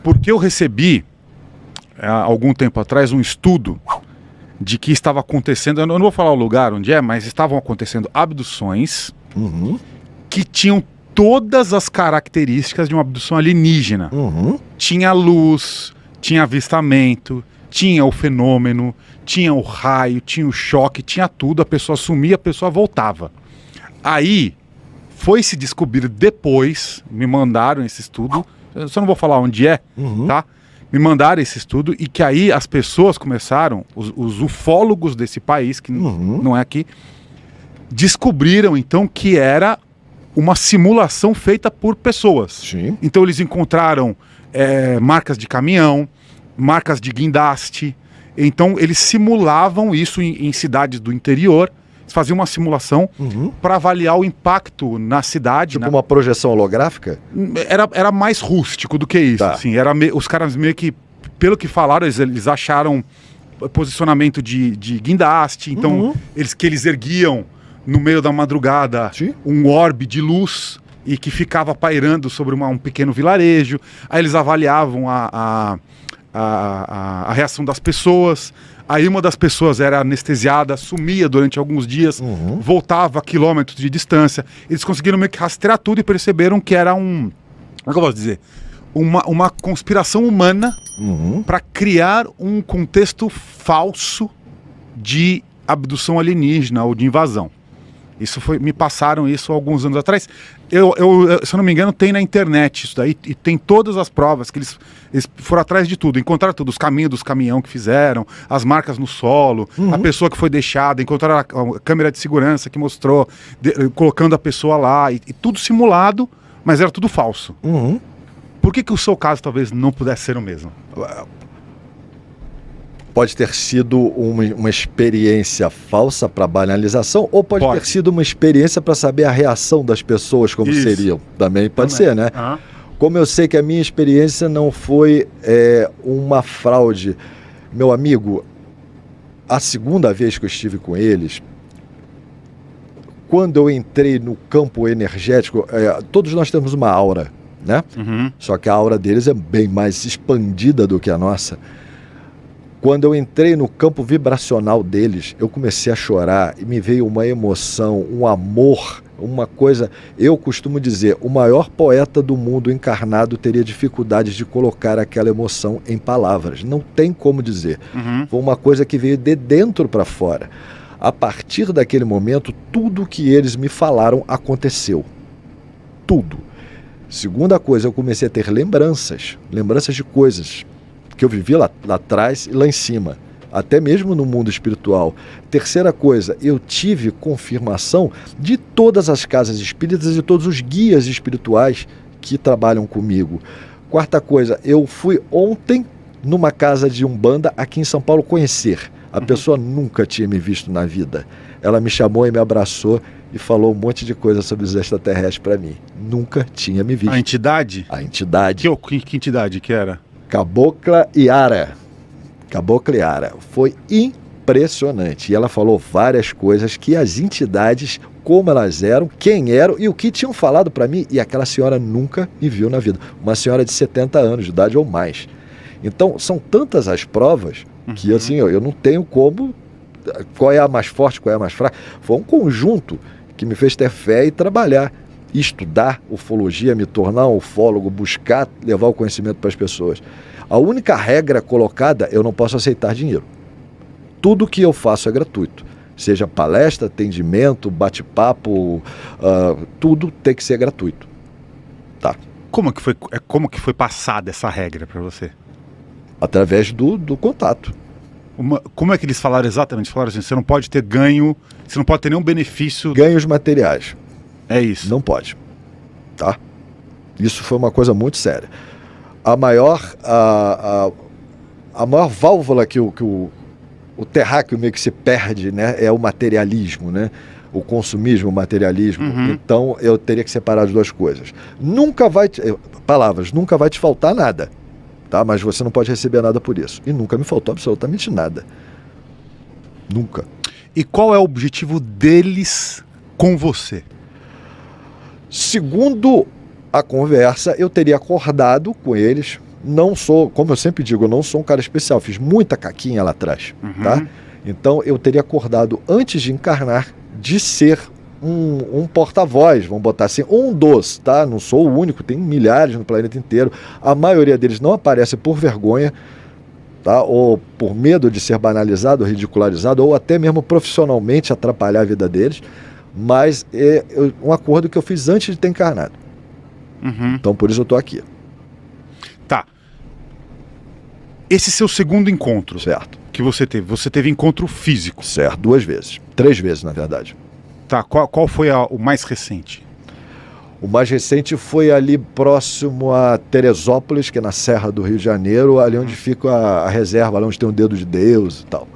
Porque eu recebi, há algum tempo atrás, um estudo de que estava acontecendo, eu não vou falar o lugar onde é, mas estavam acontecendo abduções que tinham todas as características de uma abdução alienígena. Tinha luz, tinha avistamento, tinha o fenômeno, tinha o raio, tinha o choque, tinha tudo, a pessoa sumia, a pessoa voltava. Aí, foi se descobrir depois, me mandaram esse estudo, eu só não vou falar onde é, tá? Me mandaram esse estudo e que aí as pessoas começaram, os ufólogos desse país, que não é aqui, descobriram então que era uma simulação feita por pessoas. Sim. Então eles encontraram marcas de caminhão, marcas de guindaste. Então eles simulavam isso em cidades do interior. Eles faziam uma simulação para avaliar o impacto na cidade. Tipo uma projeção holográfica? Era mais rústico do que isso. Tá. Assim, os caras meio que, pelo que falaram, eles acharam posicionamento de guindaste. Então eles erguiam no meio da madrugada um orbe de luz e que ficava pairando sobre um pequeno vilarejo. Aí eles avaliavam a reação das pessoas. Aí uma das pessoas era anestesiada, sumia durante alguns dias, voltava a quilômetros de distância. Eles conseguiram meio que rastrear tudo e perceberam que era como é que eu posso dizer? Uma conspiração humana para criar um contexto falso de abdução alienígena ou de invasão. Me passaram isso alguns anos atrás. Se eu não me engano, tem na internet isso daí, e tem todas as provas que eles foram atrás de tudo, encontraram tudo, os caminhos dos caminhão que fizeram, as marcas no solo, a pessoa que foi deixada, encontraram a câmera de segurança que mostrou, colocando a pessoa lá, e tudo simulado, mas era tudo falso. Por que o seu caso talvez não pudesse ser o mesmo? Pode ter sido uma experiência falsa para banalização, ou pode ter sido uma experiência para saber a reação das pessoas, como seriam. Também pode ser, né? Como eu sei que a minha experiência não foi uma fraude. Meu amigo, a segunda vez que eu estive com eles, quando eu entrei no campo energético, todos nós temos uma aura, né? Só que a aura deles é bem mais expandida do que a nossa. Quando eu entrei no campo vibracional deles, eu comecei a chorar e me veio uma emoção, um amor, uma coisa... Eu costumo dizer, o maior poeta do mundo encarnado teria dificuldades de colocar aquela emoção em palavras. Não tem como dizer. Foi uma coisa que veio de dentro para fora. A partir daquele momento, tudo que eles me falaram aconteceu. Tudo. Segunda coisa, eu comecei a ter lembranças de coisas que eu vivi lá atrás e lá em cima, até mesmo no mundo espiritual. Terceira coisa, eu tive confirmação de todas as casas espíritas e todos os guias espirituais que trabalham comigo. Quarta coisa, eu fui ontem numa casa de Umbanda aqui em São Paulo conhecer. A pessoa nunca tinha me visto na vida. Ela me chamou e me abraçou e falou um monte de coisa sobre os extraterrestres para mim. Nunca tinha me visto. A entidade? A entidade. Que entidade que era? Cabocla Yara. Cabocla Yara. Foi impressionante. E ela falou várias coisas que as entidades, como elas eram, quem eram e o que tinham falado para mim. E aquela senhora nunca me viu na vida. Uma senhora de 70 anos de idade ou mais. Então, são tantas as provas que assim, eu não tenho como... Qual é a mais forte, qual é a mais fraca? Foi um conjunto que me fez ter fé e trabalhar. Estudar ufologia, me tornar um ufólogo, buscar levar o conhecimento para as pessoas. A única regra colocada, eu não posso aceitar dinheiro. Tudo que eu faço é gratuito. Seja palestra, atendimento, bate-papo, tudo tem que ser gratuito. Tá. Como que foi passada essa regra para você? Através do contato. Como é que eles falaram exatamente? Falaram assim, você não pode ter ganho, você não pode ter nenhum benefício... Ganhos materiais. É isso. Não pode. Tá? Isso foi uma coisa muito séria. A maior válvula que o terráqueo meio que se perde, né, é o materialismo, né? O consumismo, o materialismo. Então eu teria que separar as duas coisas. Nunca vai te faltar nada, tá? Mas você não pode receber nada por isso. E nunca me faltou absolutamente nada. Nunca. E qual é o objetivo deles com você? Segundo a conversa, eu teria acordado com eles não sou, como eu sempre digo, eu não sou um cara especial, fiz muita caquinha lá atrás, tá? Então eu teria acordado antes de encarnar de ser um porta-voz, vamos botar assim, um dos, tá? Não sou o único, tem milhares no planeta inteiro, a maioria deles não aparece por vergonha, tá? Ou por medo de ser banalizado, ridicularizado, ou até mesmo profissionalmente atrapalhar a vida deles, mas é um acordo que eu fiz antes de ter encarnado. Então por isso eu tô aqui. Tá. Esse seu segundo encontro, certo, que você teve encontro físico. Certo, 2 vezes, 3 vezes na verdade. Tá, qual foi o mais recente? O mais recente foi ali próximo a Teresópolis, que é na Serra do Rio de Janeiro, ali onde fica a reserva, ali onde tem o Dedo de Deus e tal.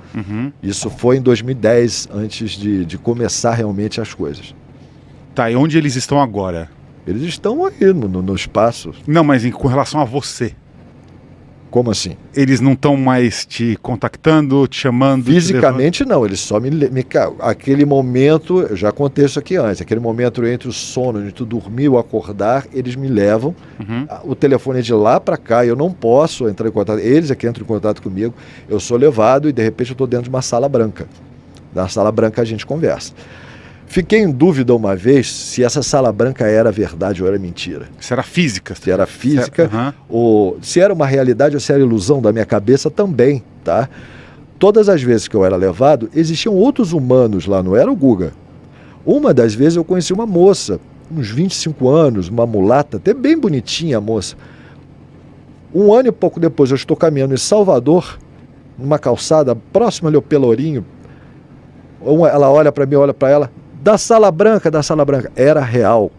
Isso foi em 2010, antes de começar realmente as coisas. Tá, e onde eles estão agora? Eles estão aí no espaço. Não, mas com relação a você. Como assim? Eles não estão mais te contactando, te chamando? Fisicamente não, eles só me... Aquele momento, eu já contei isso aqui antes, aquele momento entre o sono, entre tu dormir ou acordar, eles me levam, o telefone é de lá para cá, eu não posso entrar em contato, eles é que entram em contato comigo, eu sou levado e de repente eu estou dentro de uma sala branca. Na sala branca a gente conversa. Fiquei em dúvida uma vez se essa sala branca era verdade ou era mentira. Se era física. Se era física, ou se era uma realidade ou se era ilusão da minha cabeça também, tá? Todas as vezes que eu era levado, existiam outros humanos lá, não era o Guga. Uma das vezes eu conheci uma moça, uns 25 anos, uma mulata, até bem bonitinha a moça. 1 ano e pouco depois eu estou caminhando em Salvador, numa calçada próxima ali ao Pelourinho. Ela olha para mim, olha para ela, da Sala Branca, era real.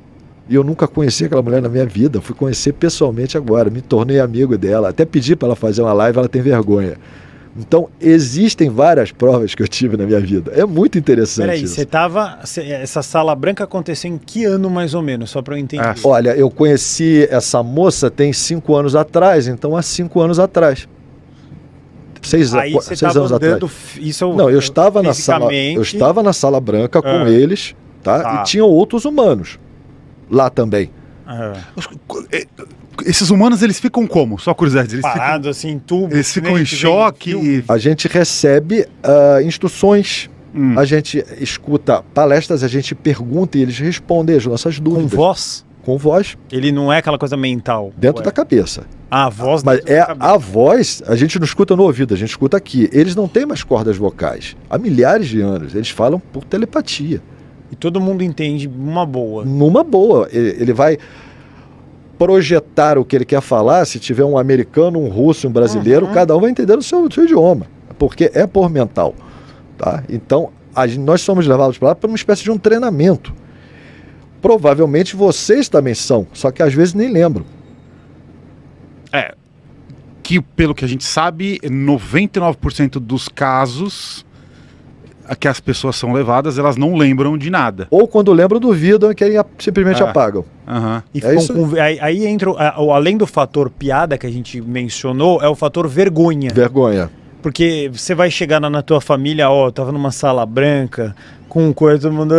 E eu nunca conheci aquela mulher na minha vida, fui conhecer pessoalmente agora, me tornei amigo dela, até pedi para ela fazer uma live, ela tem vergonha. Então, existem várias provas que eu tive na minha vida. É muito interessante. Peraí, isso. Essa Sala Branca aconteceu em que ano mais ou menos, só para eu entender? Olha, eu conheci essa moça tem 5 anos atrás, então há 5 anos atrás. 6 anos atrás. Não, eu estava na sala branca com eles, tá? E tinham outros humanos lá também. Esses humanos, eles ficam como? Só curiosidade. Eles parados assim, em tubo. Eles ficam em choque. A gente recebe instruções, a gente escuta palestras, a gente pergunta e eles respondem as nossas dúvidas. Com voz? Com voz. Ele não é aquela coisa mental? Dentro da cabeça. A voz Mas a voz, a gente não escuta no ouvido, a gente escuta aqui. Eles não têm mais cordas vocais. Há milhares de anos. Eles falam por telepatia. E todo mundo entende numa boa. Numa boa. Ele vai projetar o que ele quer falar. Se tiver um americano, um russo, um brasileiro, cada um vai entender o seu idioma. Porque é por mental. Tá? Então, nós somos levados para lá para uma espécie de um treinamento. Provavelmente vocês também são, só que às vezes nem lembram. Que pelo que a gente sabe, 99% dos casos que as pessoas são levadas, elas não lembram de nada. Ou quando lembram, duvidam e querem, simplesmente apagam. E aí entra, além do fator piada que a gente mencionou, é o fator vergonha. Vergonha. Porque você vai chegar na tua família, eu tava numa sala branca, com coisa, todo mundo,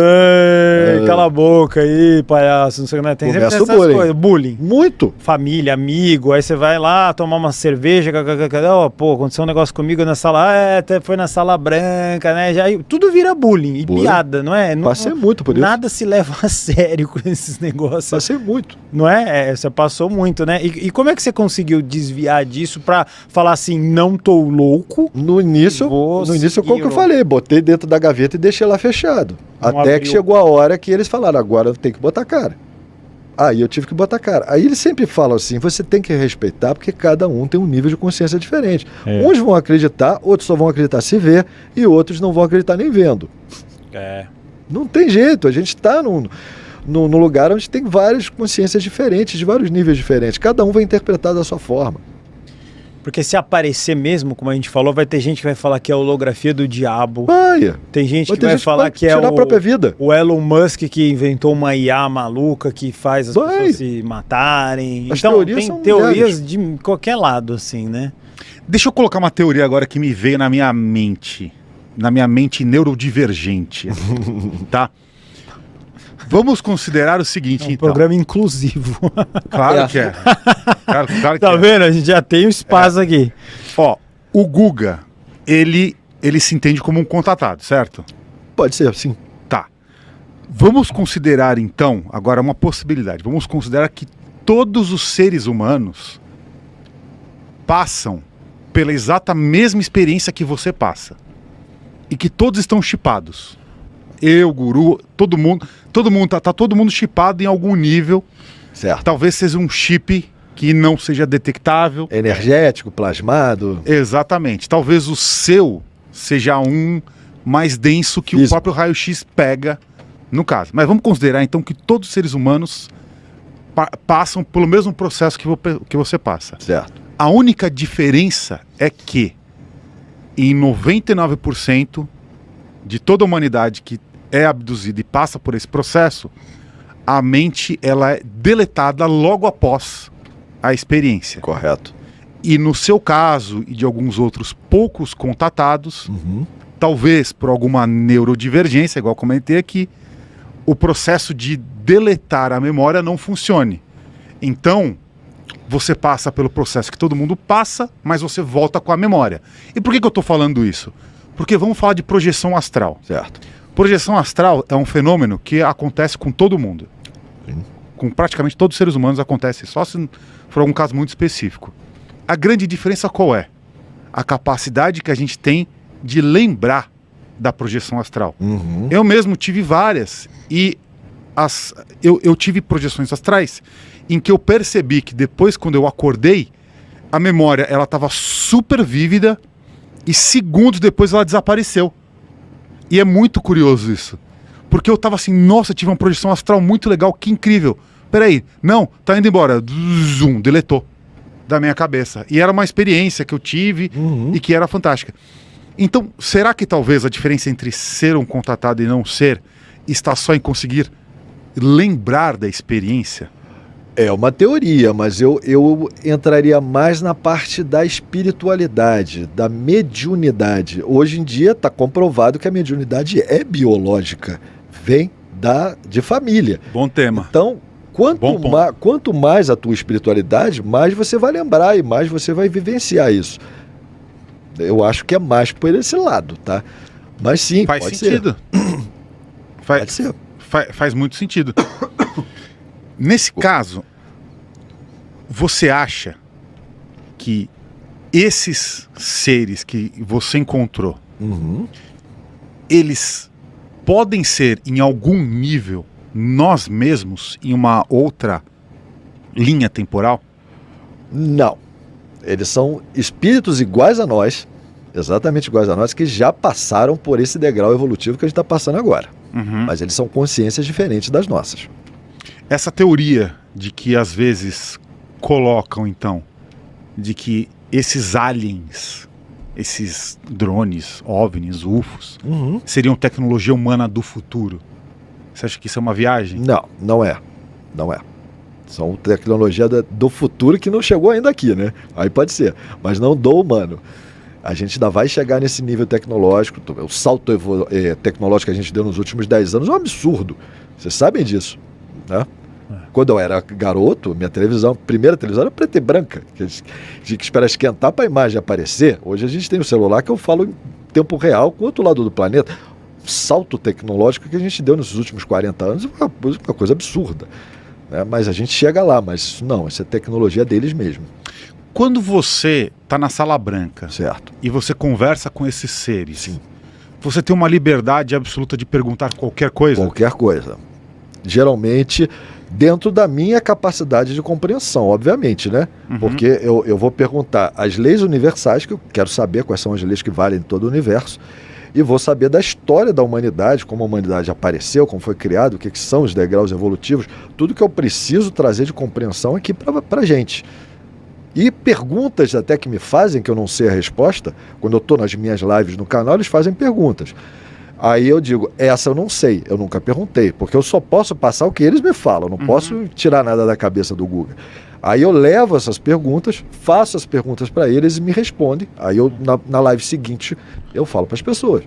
cala a boca aí, palhaço, não sei o que, né? Tem sempre essas coisas, bullying. Muito. Família, amigo, aí você vai lá tomar uma cerveja, aconteceu um negócio comigo na sala, até foi na sala branca, né? Já, tudo vira bullying e piada, não é? Passei muito por isso. Nada se leva a sério com esses negócios. Passei muito. Não é? Você passou muito, né? E como é que você conseguiu desviar disso pra falar assim, não tô louco? No início, como que eu falei, botei dentro da gaveta e deixei lá fechado. Até que chegou a hora que eles falaram, agora tem que botar cara. Aí eu tive que botar cara. Aí eles sempre falam assim, você tem que respeitar porque cada um tem um nível de consciência diferente. Uns vão acreditar, outros só vão acreditar se ver e outros não vão acreditar nem vendo. Não tem jeito, a gente está num lugar onde tem várias consciências diferentes, de vários níveis diferentes. Cada um vai interpretar da sua forma. Porque se aparecer mesmo, como a gente falou, vai ter gente que vai falar que é a holografia do diabo. Tem gente que vai falar que é a própria vida. O Elon Musk que inventou uma IA maluca que faz as pessoas se matarem. As então teorias tem teorias de qualquer lado, assim, né? Deixa eu colocar uma teoria agora que me veio na minha mente. Na minha mente neurodivergente. Tá? Vamos considerar o seguinte, então. Programa inclusivo. Claro que é. Claro que Tá é. vendo? A gente já tem um espaço aqui. Ó, o Guga, ele se entende como um contatado, certo? Pode ser, sim. Tá. Vamos considerar, então, agora uma possibilidade. Vamos considerar que todos os seres humanos passam pela exata mesma experiência que você passa. E que todos estão chipados. Eu, Guru, todo mundo tá todo mundo chipado em algum nível. Certo. Talvez seja um chip que não seja detectável. Energético, plasmado. Exatamente. Talvez o seu seja um mais denso que o próprio raio-x pega, no caso. Mas vamos considerar, então, que todos os seres humanos passam pelo mesmo processo que você passa. Certo. A única diferença é que, em 99% de toda a humanidade que é abduzida e passa por esse processo, a mente ela é deletada logo após a experiência. Correto. E no seu caso e de alguns outros poucos contatados, talvez por alguma neurodivergência, igual comentei aqui, o processo de deletar a memória não funcione. Então, você passa pelo processo que todo mundo passa, mas você volta com a memória. E por que eu estou falando isso? Porque vamos falar de projeção astral. Certo. Projeção astral é um fenômeno que acontece com todo mundo. Sim. Com praticamente todos os seres humanos acontece, só se for algum caso muito específico. A grande diferença qual é? A capacidade que a gente tem de lembrar da projeção astral. Eu mesmo tive várias e eu tive projeções astrais em que eu percebi que depois, quando eu acordei, a memória ela estava super vívida e segundos depois ela desapareceu. E é muito curioso isso. Porque eu estava assim, nossa, tive uma projeção astral muito legal, que incrível. Peraí, não, tá indo embora. Zoom, deletou da minha cabeça. E era uma experiência que eu tive e que era fantástica. Então, será que talvez a diferença entre ser um contatado e não ser está só em conseguir lembrar da experiência? É uma teoria, mas eu entraria mais na parte da espiritualidade, da mediunidade. Hoje em dia está comprovado que a mediunidade é biológica, vem de família. Bom tema. Então, quanto mais a tua espiritualidade, mais você vai lembrar e mais você vai vivenciar isso. Eu acho que é mais por esse lado, tá? Mas sim, faz pode sentido. Pode ser. Faz muito sentido. Nesse caso, você acha que esses seres que você encontrou, eles podem ser, em algum nível, nós mesmos, em uma outra linha temporal? Não. Eles são espíritos iguais a nós, exatamente iguais a nós, que já passaram por esse degrau evolutivo que a gente está passando agora. Mas eles são consciências diferentes das nossas. Essa teoria de que às vezes colocam, então, de que esses aliens, esses drones, OVNIs, UFOs, seriam tecnologia humana do futuro. Você acha que isso é uma viagem? Não, não é. Não é. São tecnologia do futuro que não chegou ainda aqui, né? Aí pode ser, mas não do humano. A gente ainda vai chegar nesse nível tecnológico. O salto tecnológico que a gente deu nos últimos 10 anos é um absurdo. Vocês sabem disso, né? Quando eu era garoto, minha primeira televisão era preta e branca. Tinha que esperar esquentar para a imagem aparecer. Hoje a gente tem o celular que eu falo em tempo real com o outro lado do planeta. O salto tecnológico que a gente deu nesses últimos 40 anos é uma coisa absurda. Mas a gente chega lá, mas não, essa é tecnologia deles mesmo. Quando você está na sala branca, certo, e você conversa com esses seres, sim, você tem uma liberdade absoluta de perguntar qualquer coisa? Qualquer coisa. Geralmente dentro da minha capacidade de compreensão, obviamente, né? Porque eu vou perguntar as leis universais, que eu quero saber quais são as leis que valem em todo o universo, e vou saber da história da humanidade, como a humanidade apareceu, como foi criado, o que são os degraus evolutivos, tudo que eu preciso trazer de compreensão aqui para a gente. E perguntas até que me fazem, que eu não sei a resposta, quando eu estou nas minhas lives no canal, eles fazem perguntas. Aí eu digo, essa eu não sei, eu nunca perguntei, porque eu só posso passar o que eles me falam, eu não posso tirar nada da cabeça do Guga. Aí eu levo essas perguntas, faço as perguntas para eles e me respondem. Aí eu, na live seguinte, eu falo para as pessoas.